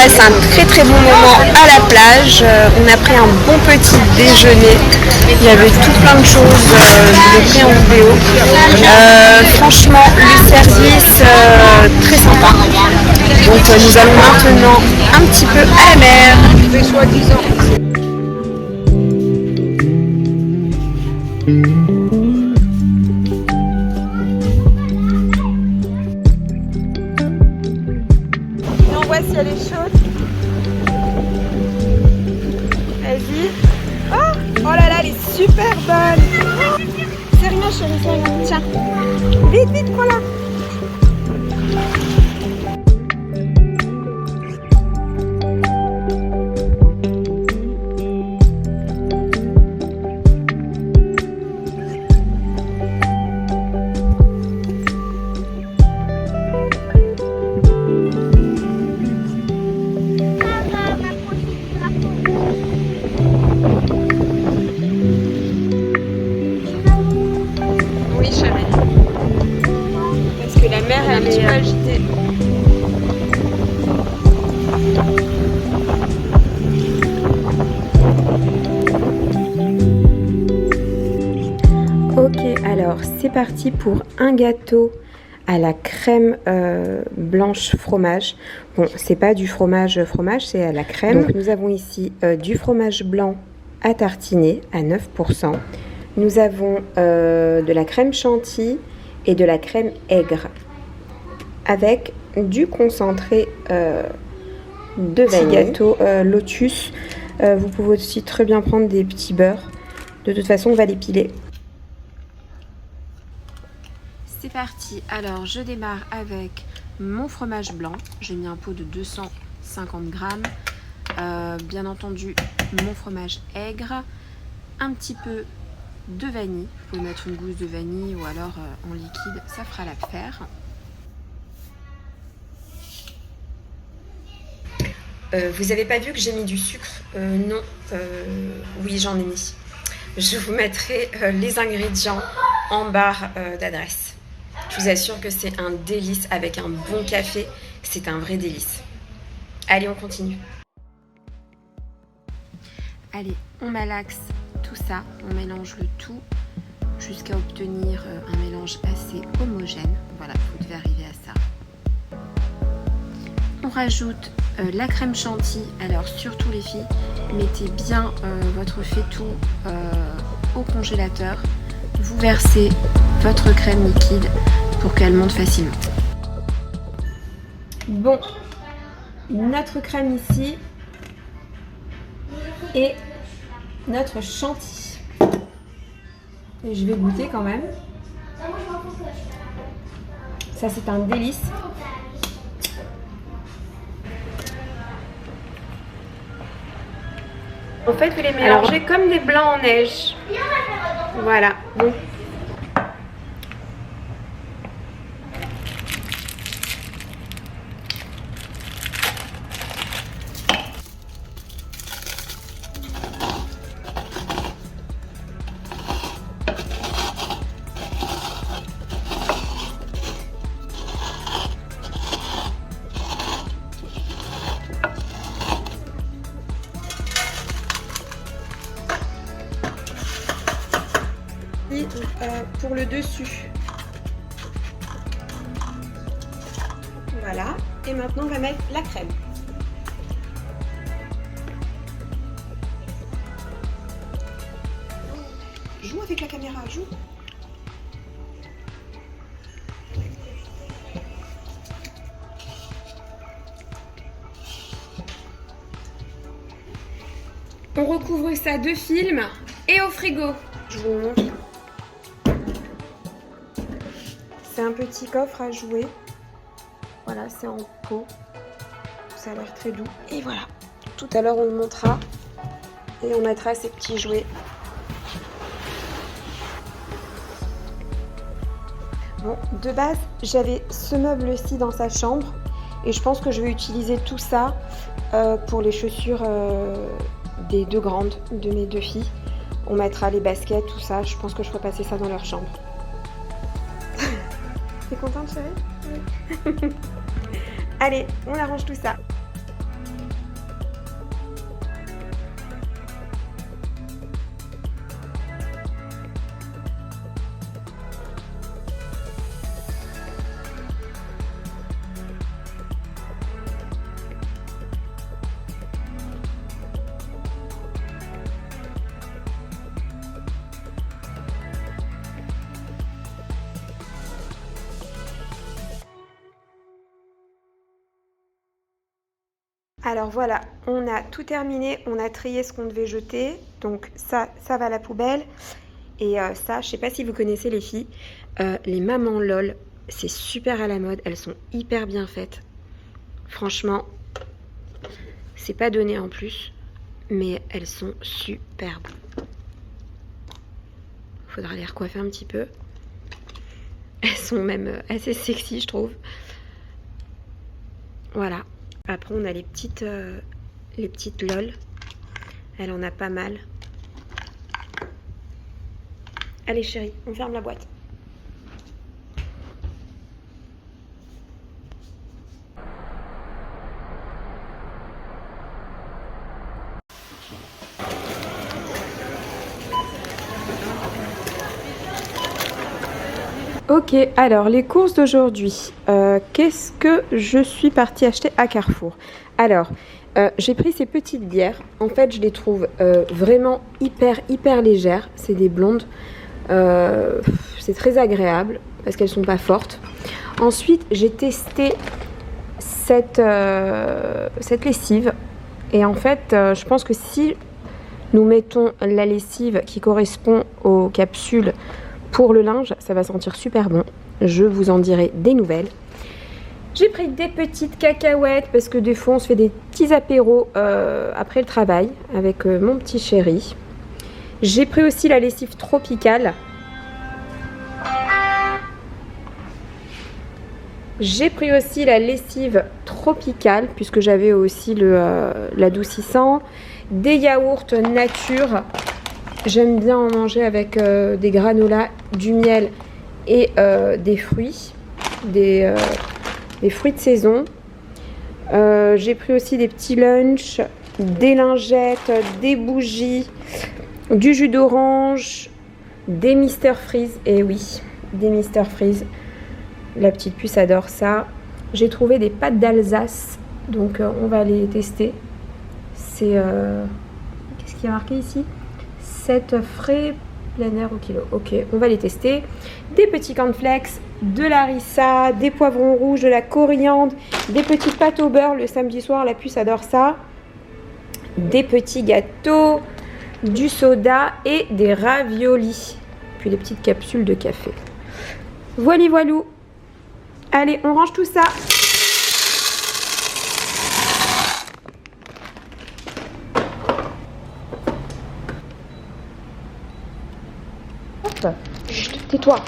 passe un très bon moment à la plage. On a pris un bon petit déjeuner. Il y avait tout plein de choses, je l'ai pris en vidéo. Franchement, le service très sympa. Donc nous allons maintenant un petit peu à la mer. On voit si elle est chaude. Vas-y. Oh là là, elle est super bonne. C'est rien chérie, c'est rien. Tiens. Vite, prends-la. Oui chérie. Parce que la mer est un petit peu agitée. Ok, alors c'est parti pour un gâteau à la crème blanche fromage. Bon, c'est pas du fromage, c'est à la crème. Donc, nous avons ici du fromage blanc à tartiner à 9%. Nous avons de la crème chantilly et de la crème aigre avec du concentré de vanille. Gâteau Lotus. Vous pouvez aussi très bien prendre des petits beurres. De toute façon, on va les piler. C'est parti. Alors, je démarre avec mon fromage blanc. J'ai mis un pot de 250 grammes. Bien entendu, mon fromage aigre. Un petit peu de vanille. Vous pouvez mettre une gousse de vanille ou alors en liquide. Ça fera l'affaire. Vous n'avez pas vu que j'ai mis du sucre? Non. Oui, j'en ai mis. Je vous mettrai les ingrédients en barre d'adresse. Je vous assure que c'est un délice avec un bon café. C'est un vrai délice. Allez, on continue. Allez, on malaxe tout ça. On mélange le tout jusqu'à obtenir un mélange assez homogène. Voilà, vous devez arriver à ça. On rajoute la crème chantilly. Alors surtout les filles, mettez bien votre faitout au congélateur. Vous versez votre crème liquide pour qu'elle monte facilement. Bon, notre crème ici et notre chantilly. Et je vais goûter quand même. Ça c'est un délice. En fait, vous les mélangez comme des blancs en neige. Voilà. Bon. Pour le dessus. Voilà. Et maintenant, on va mettre la crème. Joue avec la caméra, joue. On recouvre ça de film et au frigo. Je vous montre. C'est un petit coffre à jouer. Voilà, c'est en pot. Ça a l'air très doux. Et voilà. Tout à l'heure, on le montrera. Et on mettra ces petits jouets. Bon, de base, j'avais ce meuble-ci dans sa chambre. Et je pense que je vais utiliser tout ça pour les chaussures des deux grandes, de mes deux filles. On mettra les baskets, tout ça. Je pense que je ferai passer ça dans leur chambre. T'es contente, chérie? Oui. Allez, on arrange tout ça. Alors voilà, on a tout terminé, on a trié ce qu'on devait jeter. Donc ça va à la poubelle. Et ça, je sais pas si vous connaissez les filles, les mamans LOL, c'est super à la mode, elles sont hyper bien faites. Franchement, c'est pas donné en plus, mais elles sont superbes. Faudra les recoiffer un petit peu. Elles sont même assez sexy, je trouve. Voilà. Après, on a les petites LOL. Elle en a pas mal. Allez chérie, on ferme la boîte. Ok, alors les courses d'aujourd'hui. Qu'est-ce que je suis partie acheter à Carrefour? Alors, j'ai pris ces petites bières. En fait, je les trouve vraiment hyper légères. C'est des blondes. C'est très agréable parce qu'elles sont pas fortes. Ensuite, j'ai testé cette lessive. Et en fait, je pense que si nous mettons la lessive qui correspond aux capsules pour le linge, ça va sentir super bon. Je vous en dirai des nouvelles. J'ai pris des petites cacahuètes parce que des fois on se fait des petits apéros après le travail avec mon petit chéri. J'ai pris aussi la lessive tropicale. J'ai pris aussi la lessive tropicale puisque j'avais aussi l'adoucissant. Des yaourts nature. J'aime bien en manger avec des granolas, du miel et des fruits, des fruits de saison. J'ai pris aussi des petits lunchs, des lingettes, des bougies, du jus d'orange, des Mr Freeze. Et oui, des Mr Freeze. La petite puce adore ça. J'ai trouvé des pâtes d'Alsace, donc on va les tester. C'est... qu'est-ce qu'il y a marqué ici ? 7 frais plein air au kilo. Ok, on va les tester. Des petits cornflakes, de la harissa, des poivrons rouges, de la coriandre, des petites pâtes au beurre. Le samedi soir, la puce adore ça. Des petits gâteaux, du soda et des raviolis. Puis des petites capsules de café. Voilà, voilou. Allez, on range tout ça. Chut, tais-toi.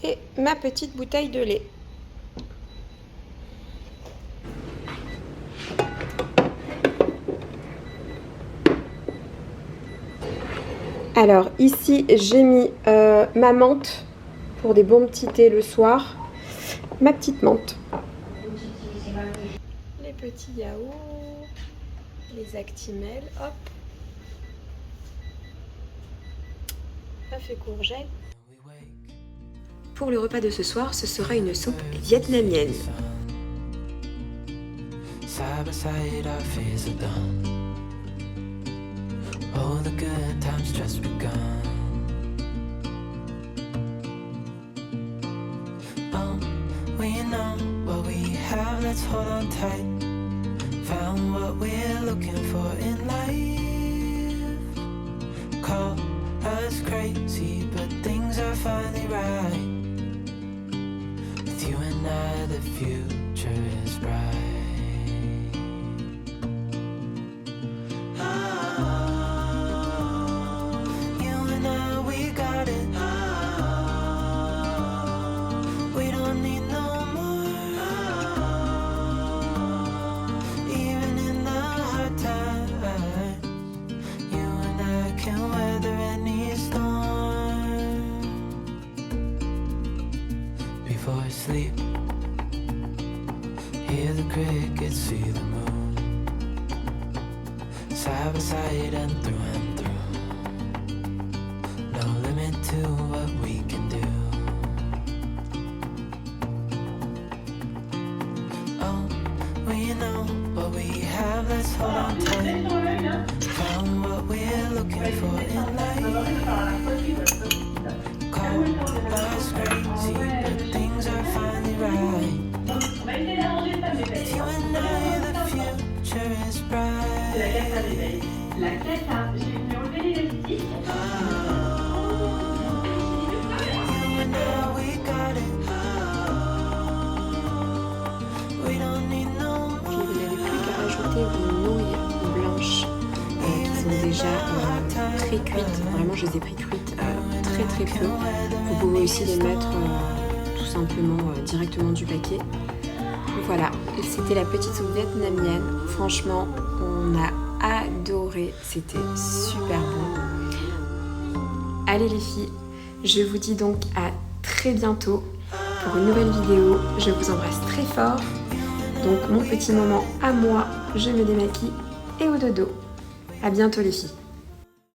Et ma petite bouteille de lait. Alors ici j'ai mis ma menthe pour des bons petits thés le soir. Ma petite menthe. Les petits yaourts, les Actimel, hop. Œuf et courgettes. Pour le repas de ce soir, ce sera une soupe vietnamienne. Oh, the good times just begun. Oh, we know what we have, let's hold on tight. Found what we're looking for in life. Call us crazy, but things are finally right. With you and I, the future is bright. sleep. Hear the crickets, see the moon. Side by side and through. No limit to what we can do. Oh, we know what we have, let's hold on tight. Found what we're looking for in life. Call us crazy, but things are finally right. With you and I, the future is bright. La 4A, je vais venir enlever l'élastique. You and I, we got it. We don't need no Puis vous n'avez plus qu'à rajouter vos nouilles blanches qui sont déjà très cuites. Vraiment, je les ai pris cuites très très peu. Vous pouvez aussi les mettre tout simplement directement du paquet. Donc voilà, c'était la petite soupe vietnamienne. Franchement, on a adoré. C'était super bon. Allez les filles, je vous dis donc à très bientôt pour une nouvelle vidéo. Je vous embrasse très fort. Donc mon petit moment à moi, je me démaquille et au dodo. À bientôt les filles.